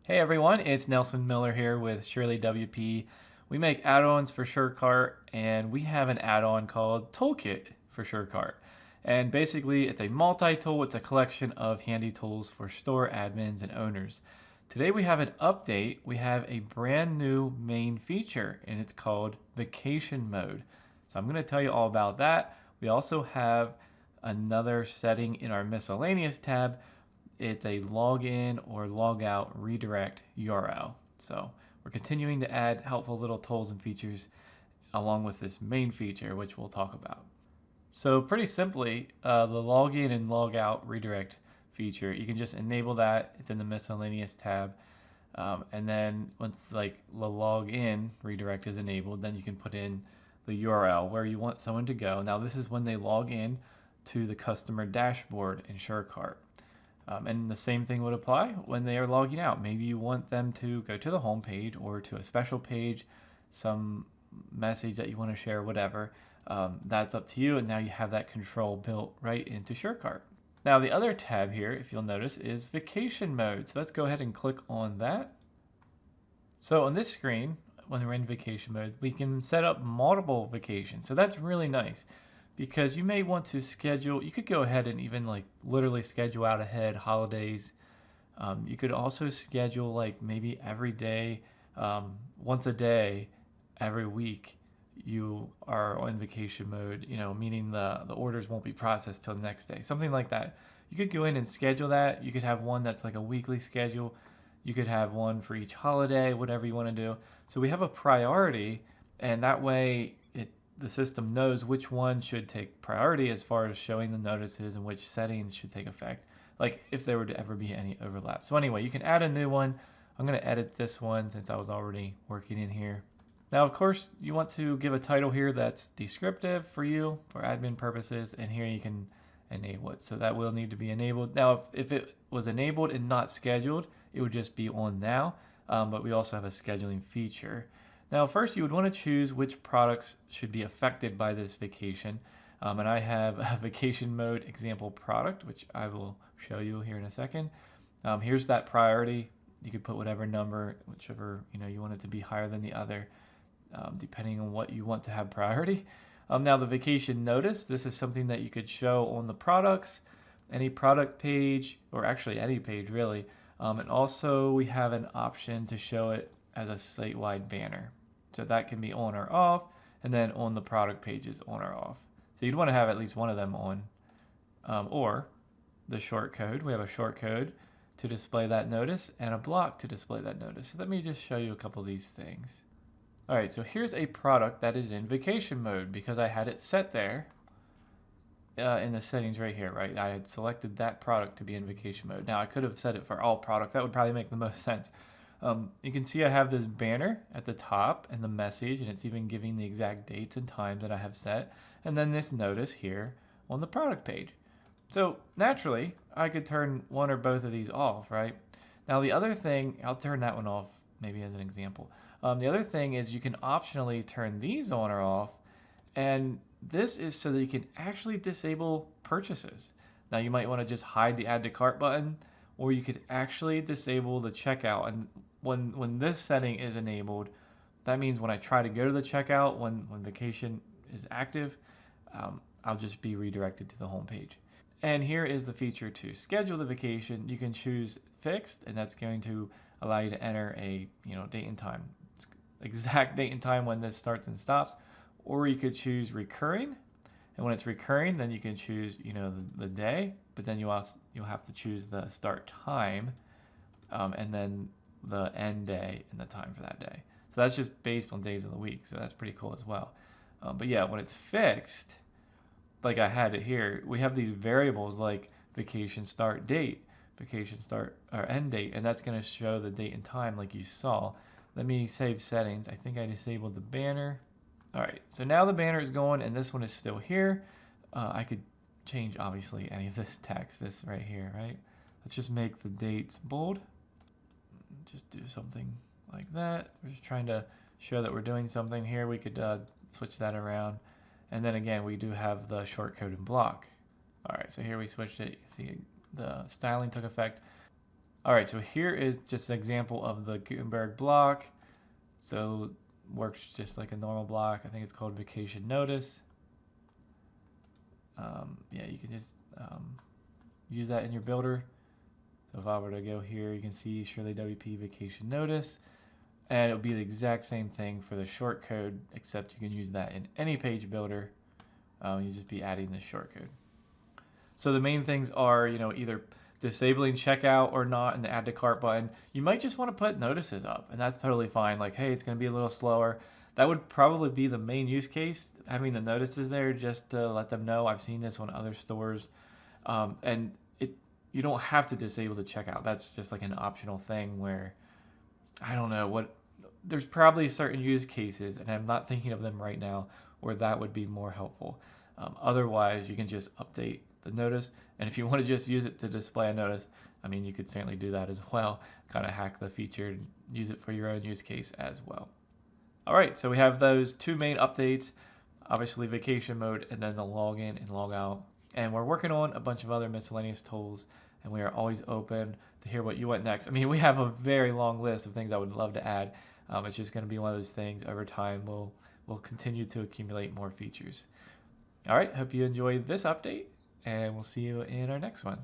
Hey everyone, it's Nelson Miller here with Shirley WP. We make add-ons for SureCart, and we have an add-on called Toolkit for SureCart. And basically, it's a multi-tool. It's a collection of handy tools for store admins and owners. Today we have an update. We have a brand new main feature, and it's called Vacation Mode. So I'm going to tell you all about that. We also have another setting in our Miscellaneous tab. It's a login or logout redirect URL. So we're continuing to add helpful little tools and features along with this main feature, which we'll talk about. So pretty simply, the login and logout redirect feature, you can just enable that. It's in the miscellaneous tab. And then once like the login redirect is enabled, then you can put in the URL where you want someone to go. Now this is when they log in to the customer dashboard in SureCart. And the same thing would apply when they are logging out. Maybe you want them to go to the home page or to a special page, some message that you want to share, whatever. That's up to you, and now you have that control built right into SureCart. Now the other tab here, if you'll notice, is vacation mode. So let's go ahead and click on that. So on this screen, when we're in vacation mode, we can set up multiple vacations. So that's really nice, because you may want to schedule, you could go ahead and even like literally schedule out ahead holidays. You could also schedule like maybe every day, once a day, every week you are on vacation mode, meaning the orders won't be processed till the next day, something like that. You could go in and schedule that. You could have one that's like a weekly schedule. You could have one for each holiday, whatever you want to do. So we have a priority, and that way the system knows which one should take priority as far as showing the notices and which settings should take effect, like if there were to ever be any overlap. So anyway, you can add a new one. I'm going to edit this one since I was already working in here. Now, of course, you want to give a title here that's descriptive for you for admin purposes, and here you can enable it. So that will need to be enabled. Now, if it was enabled and not scheduled, it would just be on now, but we also have a scheduling feature. Now, first you would want to choose which products should be affected by this vacation. And I have a vacation mode example product, which I will show you here in a second. Here's that priority. You could put whatever number, whichever you want it to be higher than the other, depending on what you want to have priority. Now the vacation notice, this is something that you could show on the products, any product page, or actually any page really. And also we have an option to show it as a site-wide banner. So that can be on or off, and then on the product pages on or off. So you'd want to have at least one of them on. Or the short code. We have a short code to display that notice and a block to display that notice. So let me just show you a couple of these things. All right, so here's a product that is in vacation mode because I had it set there in the settings right here, right? I had selected that product to be in vacation mode. Now I could have set it for all products. That would probably make the most sense. You can see I have this banner at the top and the message, and it's even giving the exact dates and times that I have set, and then this notice here on the product page. So naturally, I could turn one or both of these off, right? Now the other thing, I'll turn that one off maybe as an example. The other thing is you can optionally turn these on or off, and this is so that you can actually disable purchases. Now you might want to just hide the add to cart button, or you could actually disable the checkout. And when this setting is enabled, that means when I try to go to the checkout, when vacation is active, I'll just be redirected to the home page. And here is the feature to schedule the vacation. You can choose fixed, and that's going to allow you to enter a date and time, exact date and time when this starts and stops. Or you could choose recurring, and when it's recurring, then you can choose the day, but then you'll have to choose the start time, and then the end day and the time for that day. So that's just based on days of the week. So that's pretty cool as well. But yeah, when it's fixed, like I had it here, we have these variables like vacation start date, vacation start or end date, and that's going to show the date and time like you saw. Let me save settings. I think I disabled the banner. All right, so now the banner is going and this one is still here. I could change obviously any of this text, this right here, right? Let's just make the dates bold. Just do something like that. We're just trying to show that we're doing something here. We could switch that around. And then again, we do have the short code and block. All right, so here we switched it. You see the styling took effect. All right, so here is just an example of the Gutenberg block. So works just like a normal block. I think it's called vacation notice. Yeah, you can just use that in your builder. So if I were to go here, you can see Shirley WP vacation notice, and it'll be the exact same thing for the short code, except you can use that in any page builder. You just be adding the short code. So the main things are, either disabling checkout or not in the add to cart button. You might just want to put notices up, and that's totally fine. Like, hey, it's going to be a little slower. That would probably be the main use case, having the notices there just to let them know. I've seen this on other stores. And you don't have to disable the checkout. That's just like an optional thing where, I don't know, there's probably certain use cases, and I'm not thinking of them right now, where that would be more helpful. Otherwise, you can just update the notice, and if you want to just use it to display a notice, I mean, you could certainly do that as well. Kind of hack the feature and use it for your own use case as well. All right, so we have those two main updates, obviously vacation mode and then the login and logout. And we're working on a bunch of other miscellaneous tools, and we are always open to hear what you want next. I mean, we have a very long list of things I would love to add. It's just going to be one of those things. Over time, we'll continue to accumulate more features. All right, hope you enjoyed this update, and we'll see you in our next one.